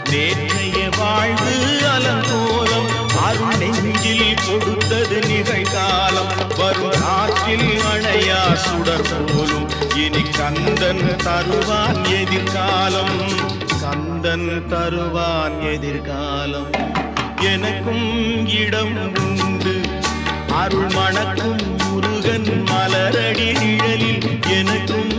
நேற்றைய வாழ்வு அலங்கோலம் அருள் நெஞ்சில் கொடுத்தது நிகழ்காலம் வரும் காற்றில் அணையா சுடர் போலும் இனி கந்தன் தருவான் எதிர்காலம் கந்தன் தருவான் எதிர்காலம் எனக்கும் இடம் உண்டு அருள் மணக்கும் முருகன் மலரடி நிழலில் எனக்கும்